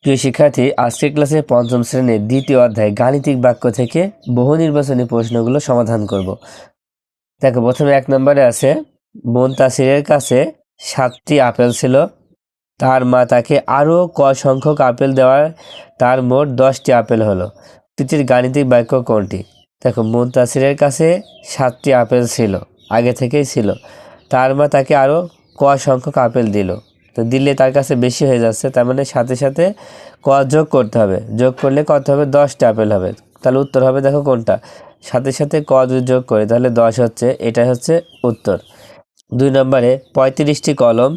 প্রিয় শিক্ষার্থী, আজকের ক্লাসে পঞ্চম শ্রেণীর দ্বিতীয় অধ্যায় গাণিতিক বাক্য থেকে বহু নির্বাচনী প্রশ্নগুলো সমাধান করব। দেখো, প্রথমে 1 নম্বরে আছে, মুনতাসিরের কাছে 7টি আপেল ছিল, তার মা তাকে আরও ক সংখ্যক আপেল দেওয়ার তার মোট 10টি আপেল হলো। তৃতীয় গাণিতিক বাক্য কোনটি? দেখো, মুনতাসিরের কাছে 7টি আপেল ছিল, আগে থেকেই ছিল, তার মা তাকে আরও ক সংখ্যক আপেল দিল। তো দিলে তার কাছে বেশি হয়ে যাচ্ছে, তার মানে সাথে সাথে ক যোগ করতে হবে, যোগ করলে কত হবে? 10টা আপেল হবে। তাহলে উত্তর হবে, দেখো কোনটা, সাথে সাথে ক যদি যোগ করে তাহলে 10 হচ্ছে, এটাই হচ্ছে উত্তর। 2 নম্বরে 35টি কলম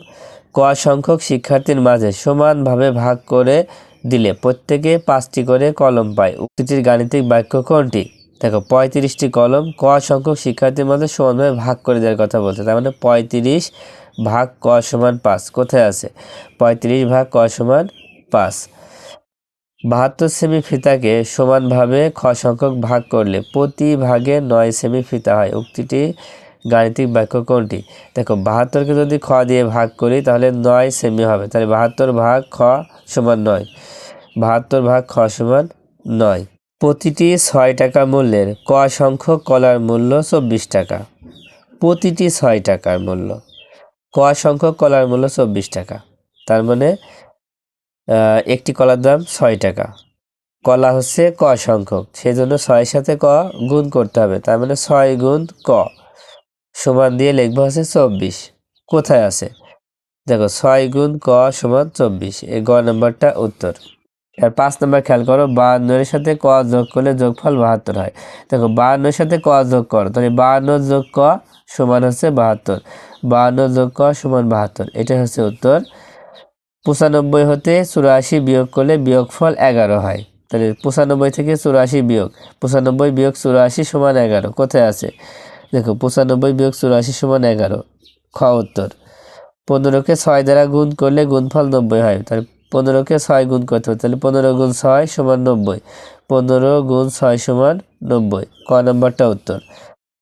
ক সংখ্যক শিক্ষার্থীর মাঝে সমানভাবে ভাগ করে দিলে প্রত্যেকে 5টি করে কলম পায়। উক্তিটির গাণিতিক বাক্য কোনটি? দেখো, 35টি কলম ক সংখ্যক শিক্ষার্থীর মাঝে সমানভাবে ভাগ করে দেওয়ার কথা বলছে, তার মানে 35 ভাগ ক সমান 5 কোথায় আছে? 35 ভাগ ক সমান 5। 72 সেমি ফিতাকে সমানভাবে খ সংখ্যক ভাগ করলে প্রতি ভাগে 9 সেমি ফিতা হয়। উক্তিটি গাণিতিক বাক্য কোনটি? দেখো, 72কে যদি খ দিয়ে ভাগ করি তাহলে 9 সেমি হবে, তাহলে 72 ভাগ খ সমান 9। 72 ভাগ খ সমান 9। প্রতিটি 6 টাকা মূল্যের ক সংখ্যক কলার মূল্য 24 টাকা। প্রতিটি 6 টাকার মূল্য, ক সংখ্যক কলার মূল্য 24 টাকা, তার মানে একটি কলার দাম 6 টাকা। কলা হচ্ছে ক সংখ্যক, সেই জন্য 6-এর সাথে ক গুণ করতে হবে, তার মানে 6 গুণ ক সমান দিয়ে লিখবো হচ্ছে 24। কোথায় আছে? দেখো, 6 গুণ ক সমান 24, এই গ নম্বরটা উত্তর। আর 5 নম্বর খেয়াল করো, 52-এর সাথে ক যোগ করলে যোগফল 72 হয়। দেখো, 52-এর সাথে ক যোগ করো, তাহলে 52 যোগ ক সমান হচ্ছে 72, 52 যোগ ক সমান 72, এটা হচ্ছে উত্তর। 95 হতে 84 বিয়োগ করলে বিয়োগফল 11 হয়, তাহলে 95 থেকে 84 বিয়োগ, 95 বিয়োগ 84 সমান 11, কোথায় আছে? দেখো, 95 বিয়োগ 84 সমান 11, খ উত্তর। 15কে 6 দ্বারা গুণ করলে গুণফল 90 হয়, তাহলে 15কে 6 গুণ করতে হবে, তাহলে 15 গুণ 6 সমান 90, 15 গুণ 6 সমান 90, ক নম্বরটা উত্তর।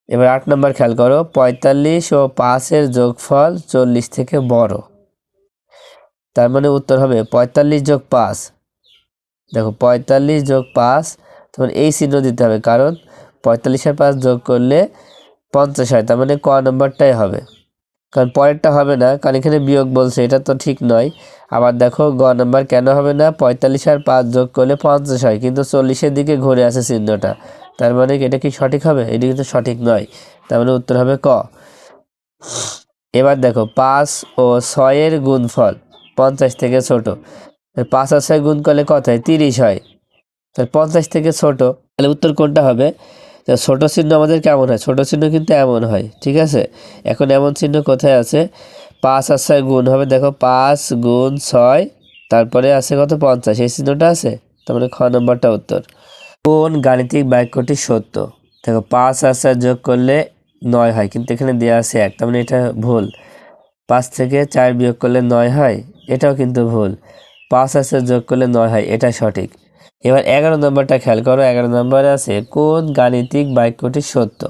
এবার 8 নম্বর খেয়াল করো, 45 ও 5-এর যোগফল 40 থেকে বড়, তার মানে উত্তর হবে 45 যোগ 5। দেখো, 45 যোগ 5, তখন এই চিহ্ন দিতে হবে, কারণ 45 আর 5 যোগ করলে 50 হয়, তার মানে ক নম্বরটাই হবে, কারণ পরেরটা হবে না, কারণ এখানে বিয়োগ বলছে, এটা তো ঠিক নয়। আবার দেখো, গ নম্বর কেন হবে না? 45 আর 5 যোগ করলে 50 হয়, কিন্তু 40-এর দিকে ঘুরে আসে চিহ্নটা, তার মানে এটা কি সঠিক হবে? এটি কিন্তু সঠিক নয়, তার মানে উত্তর হবে ক। এবার দেখো, 5 ও 6-এর গুণফল 50 থেকে ছোট, 5 আর 6 গুণ করলে কত হয়? 30 হয়, তাহলে 50 থেকে ছোট, তাহলে উত্তর কোনটা হবে? ছোট চিহ্ন আমাদের কেমন হয়? ছোট চিহ্ন কিন্তু এমন হয়, ঠিক আছে? এখন এমন চিহ্ন কোথায় আছে? 5 আর 6 গুণ হবে, দেখো 5 গুণ 6, তারপরে আছে কত? 50, এই চিহ্নটা আছে, তার মানে খ নম্বরটা উত্তর। কোন গাণিতিক বাক্যটি সত্য? দেখো, 5 আর 6 যোগ করলে 9 হয়, কিন্তু এখানে দেওয়া আছে 1, তার মানে এটা ভুল। 5 থেকে 4 বিয়োগ করলে 9 হয়, এটাও কিন্তু ভুল। 5 আর 6 যোগ করলে 9 হয়, এটা সঠিক। এবার 11 নম্বরটা খেয়াল করো, 11 নম্বরে আছে, কোন গাণিতিক বাক্যটি সত্য?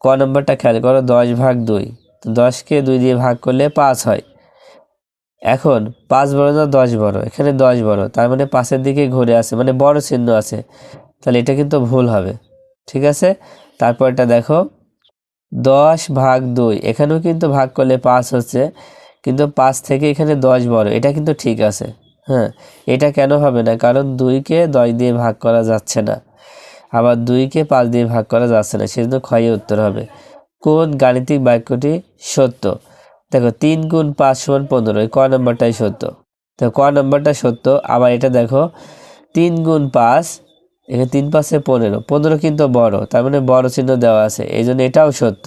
ক নম্বরটা খেয়াল করো, 10 ভাগ 2, তো 10কে 2 দিয়ে ভাগ করলে 5 হয়। এখন 5 বড় না 10 বড়? এখানে 10 বড়, তার মানে 5-এর দিকে ঘুরে আছে, মানে বড় চিহ্ন আছে, তাহলে এটা কিন্তু ভুল হবে, ঠিক আছে? তারপর এটা দেখো, 10 ভাগ 2, এখানেও কিন্তু ভাগ করলে 5 হচ্ছে, কিন্তু 5 থেকে এখানে 10 বড়, এটা কিন্তু ঠিক আছে। হ্যাঁ, এটা কেন হবে না? কারণ 2কে 10 দিয়ে ভাগ করা যাচ্ছে না, আবার 2কে 5 দিয়ে ভাগ করা যাচ্ছে না, সেজন্য ক্ষয় উত্তর হবে। কোন গাণিতিক বাক্যটি সত্য? দেখো, 3 গুণ 5 সমান 15, ক নম্বরটাই সত্য, তো ক নম্বরটা সত্য। আবার এটা দেখো, 3 গুণ 5, এখানে 3 5-এ 15, 15 কিন্তু বড়, তার মানে বড় চিহ্ন দেওয়া আছে, এই জন্য এটাও সত্য।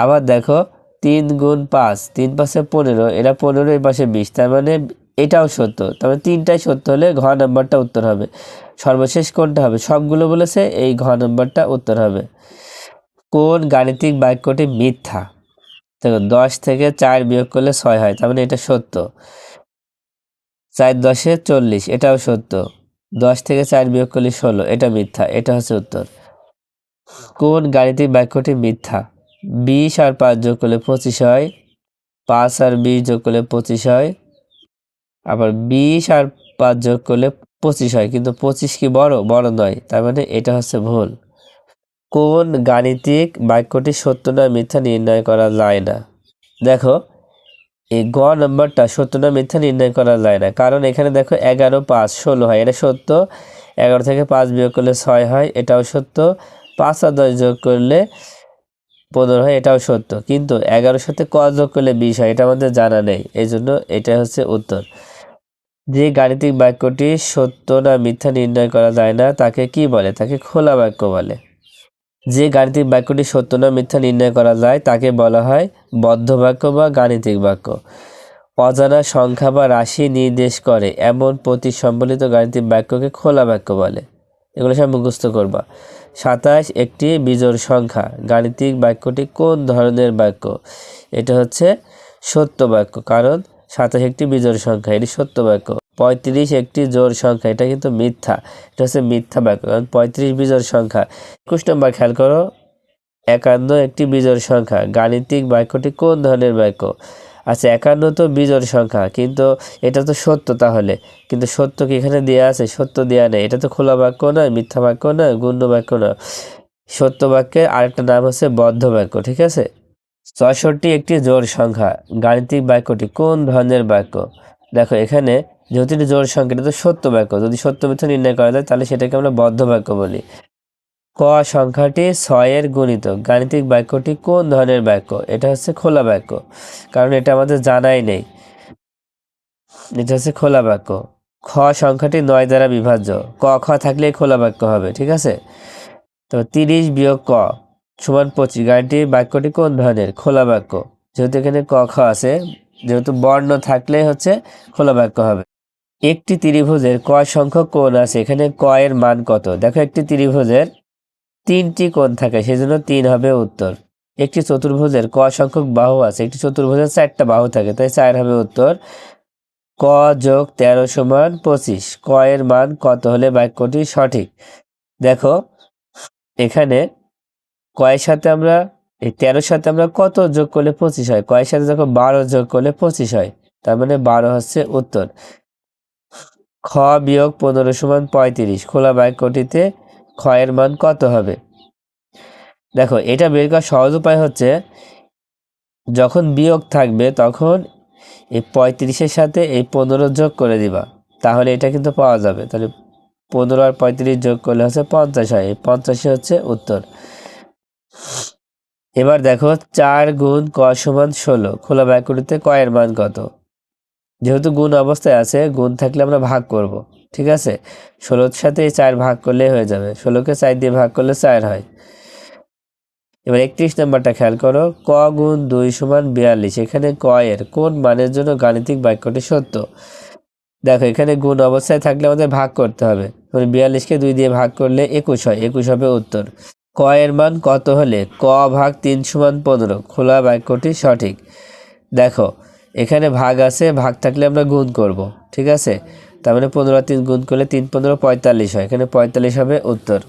আবার দেখো, 3 গুণ 5, 3 5-এ 15, এটা 15, এই পাশে 20, তার মানে এটাও সত্য, তার মানে 3টাই সত্য হলে ঘ নম্বরটা উত্তর হবে। সর্বশেষ কোনটা হবে? সবগুলো বলেছে, এই ঘ নম্বরটা উত্তর হবে। কোন গাণিতিক বাক্যটি মিথ্যা? দেখো, 10 থেকে 4 বিয়োগ করলে 6 হয়, তার মানে এটা সত্য। 4 10-এ 40, এটাও সত্য। 10 থেকে 4 বিয়োগ করলে 16, এটা মিথ্যা, এটা হচ্ছে উত্তর। কোন গাণিতিক বাক্যটি মিথ্যা? 20 আর 5 যোগ করলে 25 হয়, 5 আর 20 যোগ করলে 25 হয়, আবার 20 আর 5 যোগ করলে 25 হয়, কিন্তু 25 কি বড়? বড় নয়, তার মানে এটা হচ্ছে ভুল। কোন গাণিতিক বাক্যটি সত্য না মিথ্যা নির্ণয় করা যায় না? দেখো এই গ নম্বরটা সত্য না মিথ্যা নির্ণয় করা যায় না, কারণ এখানে দেখো 11 5 16 হয়, এটা সত্য। 11 থেকে 5 বিয়োগ করলে 6 হয়, এটাও সত্য। 5 আর 10 যোগ করলে 15 হয়, এটাও সত্য। কিন্তু 11 সাথে ক যোগ করলে 20 হয়, এটা আমাদের জানা নেই, এই জন্য এটা হচ্ছে উত্তর। যে গাণিতিক বাক্যটি সত্য না মিথ্যা নির্ণয় করা যায় না তাকে কি বলে? তাকে খোলা বাক্য বলে। যে গাণিতিক বাক্যটি সত্য না মিথ্যা নির্ণয় করা যায় তাকে বলা হয় বদ্ধ বাক্য বা গাণিতিক বাক্য। অজানা সংখ্যা বা রাশি নির্দেশ করে এমন প্রতীক সম্বলিত গাণিতিক বাক্যকে খোলা বাক্য বলে। এগুলো সব মুখস্থ করবা। 27 একটি বিজোড় সংখ্যা। গাণিতিক বাক্যটি কোন ধরনের বাক্য? এটা হচ্ছে সত্য বাক্য, কারণ 27 একটি বিজোড় সংখ্যা, এটি সত্য বাক্য। 35 একটি জোড় সংখ্যা, এটা কিন্তু মিথ্যা, এটা হচ্ছে মিথ্যা বাক্য, কারণ 35 বিজোড় সংখ্যা। 21 নম্বর খেয়াল করো, 51 একটি বিজোড় সংখ্যা। গাণিতিক বাক্যটি কোন ধরনের বাক্য? আচ্ছা 51 তো বিজোড় সংখ্যা, কিন্তু এটা তো সত্য, তাহলে কিন্তু সত্য কি এখানে দেওয়া আছে? সত্য দেওয়া নেই, এটা তো খোলা বাক্য নয়, মিথ্যা বাক্য নয়, গণ্য বাক্য নয়। সত্য বাক্যের আরেকটা নাম হচ্ছে বদ্ধ বাক্য, ঠিক আছে। 64 একটি জোড় সংখ্যা। গাণিতিক বাক্যটি কোন ধরনের বাক্য? দেখো এখানে যেহেতু এটি জোড় সংখ্যা, এটা তো সত্য বাক্য, যদি সত্য মিথ্যা নির্ণয় করা যায় তাহলে সেটাকে আমরা বদ্ধ বাক্য বলি। ক সংখ্যাটি 6 গুণিতক। গাণিতিক বাক্যটি কোন ধরনের বাক্য? এটা হচ্ছে খোলা বাক্য, কারণ এটা আমাদের জানাই নেই, এটা হচ্ছে খোলা বাক্য। খ সংখ্যাটি 9 দ্বারা বিভাজ্য। ক খ থাকলে খোলা বাক্য হবে, ঠিক আছে। তো 30 বিয়োগ ক সমান 25। গাণিতিক বাক্যটি কোন ধরনের? খোলা বাক্য, যেহেতু এখানে ক খ আছে, যেহেতু বর্ণ থাকলে হচ্ছে খোলা বাক্য হবে। একটি ত্রিভুজের ক সংখ্যক কোণ আছে, এখানে ক এর মান কত? দেখো একটি ত্রিভুজের 3টি কোণ থাকে, সেজন্য 3 হবে উত্তর। একটি চতুর্ভুজের ক সংখ্যক বাহু আছে, একটি চতুর্ভুজের 4টা বাহু থাকে, তাই 4 হবে উত্তর। ক যোগ 13 সমান 25। ক এর মান কত হলে বাক্যটি সঠিক? দেখো এখানে কয়ের সাথে আমরা এই 13 সাথে আমরা কত যোগ করলে 25 হয়? কয়ের সাথে যখন 12 যোগ করলে 25 হয়, তার মানে 12 হচ্ছে উত্তর। খ বিয়োগ 15 সমান 35। খোলা বাক্যটিতে খ এর মান কত হবে? দেখো এটা বের করার সহজ উপায় হচ্ছে, যখন বিয়োগ থাকবে তখন এই 35-এর সাথে এই 15 যোগ করে দিবা, তাহলে এটা কিন্তু পাওয়া যাবে। তাহলে 15 আর 35 যোগ করলে হচ্ছে 50 হয়, এই 50 হচ্ছে উত্তর। এবার দেখো 4 গুণ ক সমান 16। খোলা বাক্যটিতে ক এর মান কত? যেহেতু গুণ অবস্থায় আছে, গুণ থাকলে আমরা ভাগ করব, ঠিক আছে। 16-র সাথে 4 ভাগ করলে হয়ে যাবে, 16কে 4 দিয়ে ভাগ করলে 4 হয়। এবার 31 নম্বরটা খেয়াল করো, ক গুণ 2 সমান 42। এখানে ক এর কোন মানের জন্য গাণিতিক বাক্যটি সত্য? দেখো এখানে গুণ অবস্থায় থাকলে আমাদের ভাগ করতে হবে, 42কে 2 দিয়ে ভাগ করলে 21 হয়, 21 হবে উত্তর। ক এর মান কত হলে ক ভাগ 3 সমান 15? খোলা বাক্যটি সঠিক। দেখো এখানে ভাগ আছে, ভাগ থাকলে আমরা গুণ করব, ঠিক আছে। তার মানে 15 আর 3 গুণ করলে 3 15 45 হয়, এখানে 45 হবে উত্তর।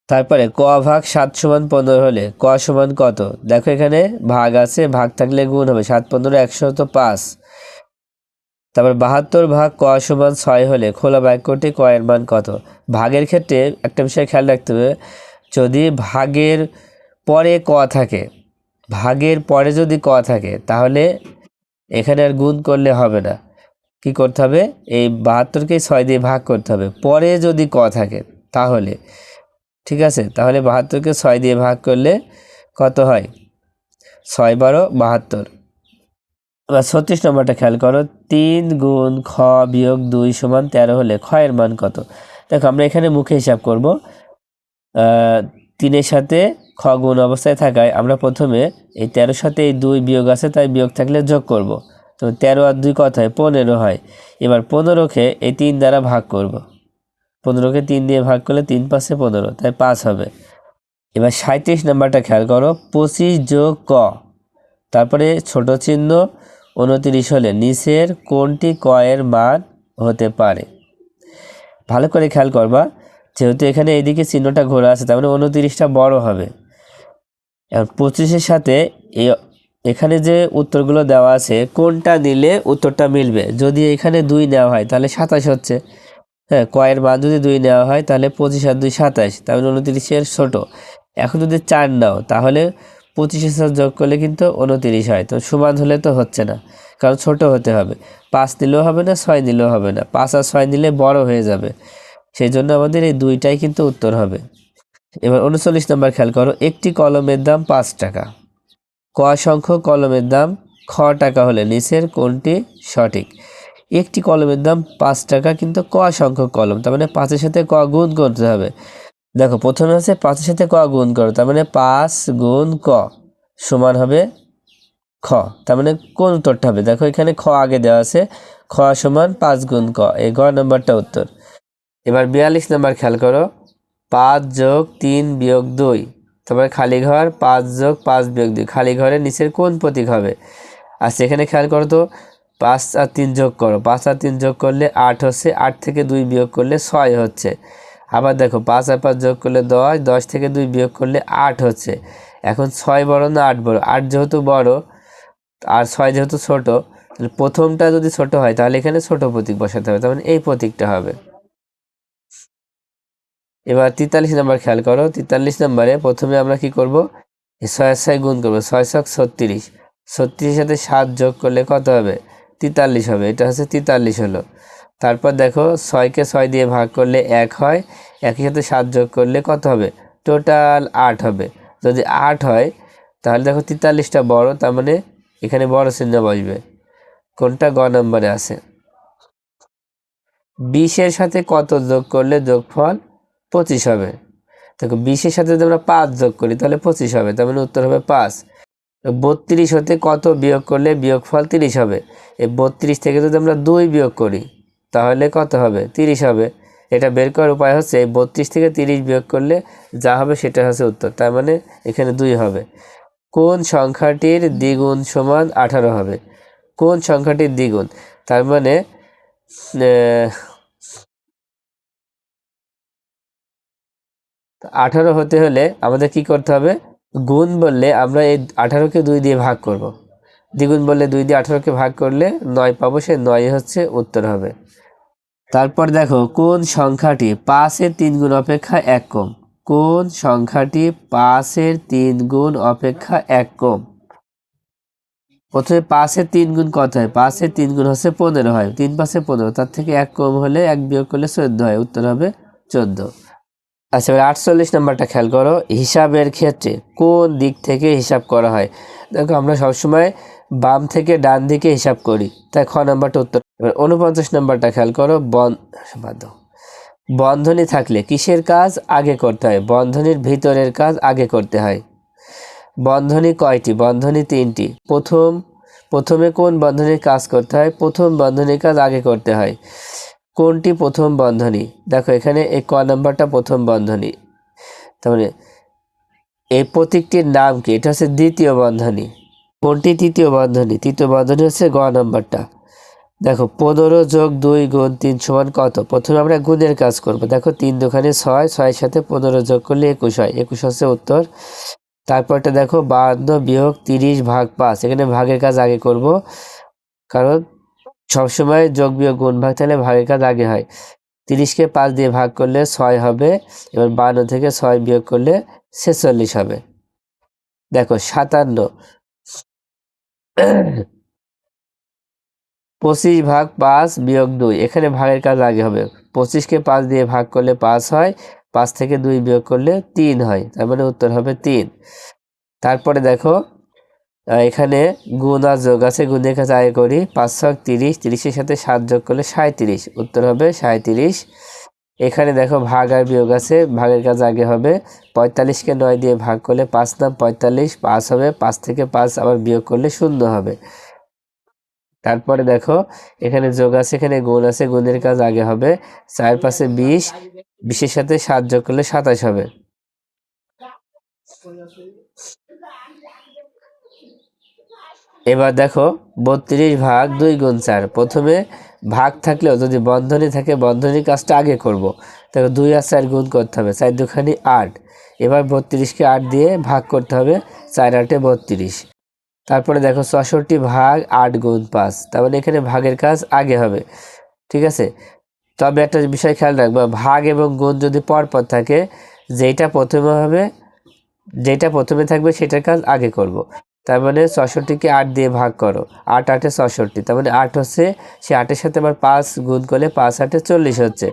তারপরে ক ভাগ 7 সমান 15 হলে ক সমান কত? দেখো এখানে ভাগ আছে, ভাগ থাকলে গুণ হবে, 7 15 105। তারপর 72 ভাগ ক সমান 6 হলে খোলা বাক্যটি ক এর মান কত? ভাগের ক্ষেত্রে একটা বিষয় খেয়াল রাখতে হবে, যদি ভাগের পরে ক থাকে, ভাগের পরে যদি ক থাকে তাহলে এখানে আর গুণ করলে হবে না, কি করতে হবে? এই 72কে 6 দিয়ে ভাগ করতে হবে। পরে যদি ক থাকে তাহলে, ঠিক আছে, তাহলে 72কে 6 দিয়ে ভাগ করলে কত হয়? 6 12 72। এবার 36 নম্বরটা খেয়াল করো, 3 গুণ খ বিয়োগ 2 সমান 13 হলে খ এর মান কত? দেখো আমরা এখানে মুখে হিসাব করব। 3-এর সাথে খ গুণ অবস্থায় থাকায় আমরা প্রথমে এই 13-র সাথে এই 2 বিয়োগ আছে, তাই বিয়োগ থাকলে যোগ করব। তো 13 আর 2 কত হয়? 15 হয়। এবার 15কে এই 3 দ্বারা ভাগ করব, 15কে 3 দিয়ে ভাগ করলে 3 5 15, তাই 5 হবে। এবার 37 নাম্বারটা খেয়াল করো, 25 যোগ ক, তারপরে ছোট চিহ্ন 29 হলে নিচের কোনটি ক এর মান হতে পারে? ভালো করে খেয়াল করবা, যেহেতু এখানে এইদিকে চিহ্নটা ঘোরা আছে, তার মানে 29টা বড় হবে। এখন 25-এর সাথে এই এখানে যে উত্তরগুলো দেওয়া আছে কোনটা নিলে উত্তরটা মিলবে। যদি এখানে 2 নেওয়া হয় তাহলে 27 হচ্ছে। হ্যাঁ, কয়ের মান যদি 2 নেওয়া হয় তাহলে 25 আর 2 27, তাহলে 29-এর ছোট। এখন যদি 4 নাও তাহলে 25-এর সাথে যোগ করলে কিন্তু 29 হয়। তো সমান হলে তো হচ্ছে না, কারণ ছোট হতে হবে। 5 নিলেও হবে না, 6 নিলেও হবে না, 5 আর 6 নিলে বড় হয়ে যাবে। সেই জন্য আমাদের এই 2টাই কিন্তু উত্তর হবে। এবার 39 নম্বর খেয়াল করো, একটি কলমের দাম 5 টাকা। ক সংখ্যক কলমের দাম খ টাকা হলে নিচের কোনটি সঠিক। একটি কলমের দাম 5 টাকা, কিন্তু ক সংখ্যক কলম, তার মানে 5-এর সাথে ক গুণ করতে হবে। দেখো প্রথমে হচ্ছে 5-এর সাথে ক গুণ করো, তার মানে 5 গুণ ক সমান হবে খ। তার মানে কোন উত্তরটা হবে, দেখো এখানে খ আগে দেওয়া আছে, খ সমান 5 গুণ ক, এই গ নম্বরটা উত্তর। এবার 42 নম্বর খেয়াল করো, 5 যোগ 3 বিয়োগ 2, তারপরে খালি ঘর 5 যোগ 5 বিয়োগ 2, খালি ঘরের নিচের কোন প্রতীক হবে। আচ্ছা এখানে খেয়াল করো তো, 5 আর 3 যোগ করো, 5 আর 3 যোগ করলে 8 হচ্ছে, 8 থেকে 2 বিয়োগ করলে 6 হচ্ছে। আবার দেখো 5 আর 5 যোগ করলে 10, 10 থেকে 2 বিয়োগ করলে 8 হচ্ছে। এখন 6 বড় না 8 বড়, 8 যেহেতু বড় আর 6 যেহেতু ছোট, তাহলে প্রথমটা যদি ছোট হয় তাহলে এখানে ছোট প্রতীক বসাতে হবে, তার মানে এই প্রতীকটা হবে। এবার 43 নম্বর খেয়াল করো, 43 নম্বরে প্রথমে আমরা কি করব, 6 আর 6 গুণ করবো, 6 6 36, 36-এর সাথে 7 যোগ করলে কত হবে, 43 হবে। এটা হচ্ছে 43 হলো। তারপর দেখো 6-কে 6 দিয়ে ভাগ করলে 1 হয়, 1-এর সাথে 7 যোগ করলে কত হবে, টোটাল 8 হবে। যদি 8 হয় তাহলে দেখো 43টা বড়, তার মানে এখানে বড় চিহ্ন বসবে। কোনটা, গ নম্বরে আছে। 20-এর সাথে কত যোগ করলে যোগফল 25 হবে। দেখো 20-এর সাথে যদি আমরা 5 যোগ করি তাহলে 25 হবে, তার মানে উত্তর হবে 5। 32 হতে কত বিয়োগ করলে বিয়োগফল 30 হবে। এই 32 থেকে যদি আমরা 2 বিয়োগ করি তাহলে কত হবে, 30 হবে। এটা বের করার উপায় হচ্ছে 32 থেকে 30 বিয়োগ করলে যা হবে সেটা হচ্ছে উত্তর, তার মানে এখানে 2 হবে। কোন সংখ্যাটির দ্বিগুণ সমান 18 হবে। কোন সংখ্যাটির দ্বিগুণ, তার মানে 18 হতে হলে আমাদের কি করতে হবে, গুণ বললে আমরা এই 18-কে 2 দিয়ে ভাগ করব, দ্বিগুণ বললে 2 দিয়ে 18-কে ভাগ করলে 9 পাবো, সে 9 হচ্ছে উত্তর হবে। তারপর দেখো কোন সংখ্যাটি 5-এর 3 গুণ অপেক্ষা 1 কম। কোন সংখ্যাটি 5-এর 3 গুণ অপেক্ষা 1 কম। প্রথমে 5-এর 3 গুণ কত হয়, 5-এর 3 গুণ হচ্ছে 15 হয়, 3 5-এ 15, তার থেকে 1 কম হলে 1 বিয়োগ করলে 14 হয়, উত্তর হবে 14। আচ্ছা এবার 48 নম্বরটা খেয়াল করো, হিসাবের ক্ষেত্রে কোন দিক থেকে হিসাব করা হয়। দেখো আমরা সবসময় বাম থেকে ডান দিকে হিসাব করি, তাই খ নম্বরটা উত্তর। এবার 49 নম্বরটা খেয়াল করো, বন্ধনী থাকলে কিসের কাজ আগে করতে হয়। বন্ধনীর ভিতরের কাজ আগে করতে হয়। বন্ধনী কয়টি, বন্ধনী 3টি। প্রথমে কোন বন্ধনীর কাজ করতে হয়, প্রথম বন্ধনীর কাজ আগে করতে হয়। কোনটি প্রথম বন্ধনী, দেখো এখানে এই ক নম্বরটা প্রথম বন্ধনী, তাহলে এই প্রতীকটির নাম কি, এটা হচ্ছে দ্বিতীয় বন্ধনী। কোনটি তৃতীয় বন্ধনী, তৃতীয় বন্ধনী হচ্ছে গ নম্বরটা। দেখো 15 যোগ 2 গুণ 3 সমান কত। প্রথমে আমরা গুণের কাজ করব, দেখো 3 দোকানে 6, 6-এর সাথে 15 যোগ করলে 21 হয়, 21 হচ্ছে উত্তর। তারপরটা দেখো 52 বিয়োগ 30 ভাগ 5, এখানে ভাগের কাজ আগে করব, কারণ সবসময় যোগ বিয়োগ গুণ ভাগ তাহলে ভাগের কাজ আগে হয়। 30-কে 5 দিয়ে ভাগ করলে 6 হবে, এবার 52 থেকে 6 বিয়োগ করলে 46 হবে। দেখো 57 25 ভাগ 5 বিয়োগ 2, এখানে ভাগের কাজ আগে হবে। 25-কে 5 দিয়ে ভাগ করলে 5 হয়, 5 থেকে 2 বিয়োগ করলে 3 হয়, তার মানে উত্তর হবে 3। তারপরে দেখো এখানে গুণ আর যোগ আছে, গুণের কাজ আগে করি। 5 ছক 30, 30-এর সাথে 7 যোগ করলে 37, উত্তর হবে 37। এখানে দেখো ভাগ আর বিয়োগ আছে, ভাগের কাজ আগে হবে। 45-কে 9 দিয়ে ভাগ করলে 5 নাম 45, 5 হবে, 5 থেকে 5 আবার বিয়োগ করলে 0 হবে। তারপরে দেখো এখানে যোগ আছে, এখানে গুণ আছে, গুণের কাজ আগে হবে। 4 5-এ 20, 20-এর সাথে 7 যোগ করলে 27 হবে। এবার দেখো 32 ভাগ 2 গুণ 4, প্রথমে ভাগ থাকলেও যদি বন্ধনী থাকে বন্ধনীর কাজটা আগে করব। দেখো 2 আর 4 গুণ করতে হবে, 4 দুখানি 8, এবার 32-কে 8 দিয়ে ভাগ করতে হবে, 4 8-এ 32। তারপরে দেখো 64 ভাগ 8 গুণ 5, তার মানে এখানে ভাগের কাজ আগে হবে। ঠিক আছে, তবে একটা বিষয় খেয়াল রাখবা, ভাগ এবং গুণ যদি পরপর থাকে, যেটা প্রথমে থাকবে সেটার কাজ আগে করব। তার মানে 64কে 8 দিয়ে ভাগ করো, 8 8 64, তার মানে 8 হচ্ছে, সে 8-এর সাথে আবার 5 গুণ করলে 5 8 40 হচ্ছে।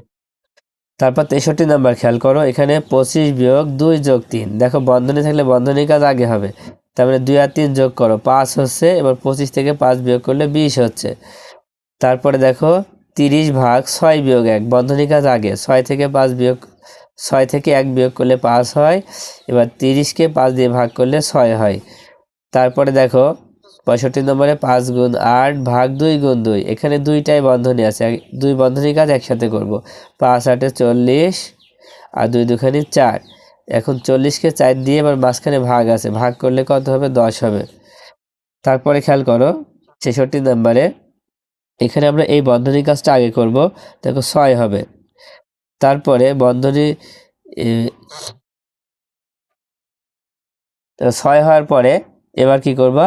তারপর 63 নাম্বার খেয়াল করো, এখানে 25 বিয়োগ 2 যোগ 3, দেখো বন্ধনী থাকলে বন্ধনীর কাজ আগে হবে, তার মানে 2 আর 3 যোগ করো 5 হচ্ছে, এবার 25 থেকে 5 বিয়োগ করলে 20 হচ্ছে। তারপরে দেখো 30 ভাগ 6 বিয়োগ 1, বন্ধনীর কাজ আগে, 6 থেকে 1 বিয়োগ করলে 5 হয়, এবার 30কে 5 দিয়ে ভাগ করলে 6 হয়। তারপরে দেখো 65 নম্বরে 5 গুণ 8 ভাগ 2 গুণ 2, এখানে দুইটাই বন্ধনী আছে, দুই বন্ধনীর কাজ একসাথে করব। 5 8 40 আর 2 দুখানি 4, এখন 40কে 4 দিয়ে এবার মাঝখানে ভাগ আছে, ভাগ করলে কত হবে? 10 হবে। তারপরে খেয়াল করো 66 নম্বরে, এখানে আমরা এই বন্ধনীর কাজটা আগে করব, দেখো 6 হবে। তারপরে বন্ধনী 6 হওয়ার পরে এবার কি করবা,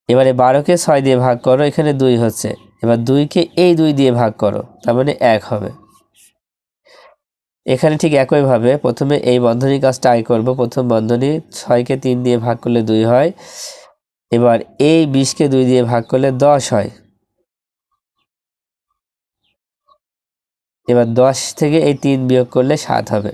এবারে 12কে 6 দিয়ে ভাগ করো, এখানে 2 হচ্ছে, এবার 2কে এই 2 দিয়ে ভাগ করো, তার মানে 1 হবে। এখানে ঠিক একইভাবে প্রথমে এই বন্ধনীর কাজটা আগে করব, প্রথম বন্ধনী 6কে 3 দিয়ে ভাগ করলে 2 হয়, এবার এই 20কে 2 দিয়ে ভাগ করলে 10 হয়, এবার 10 থেকে এই 3 বিয়োগ করলে 7 হবে।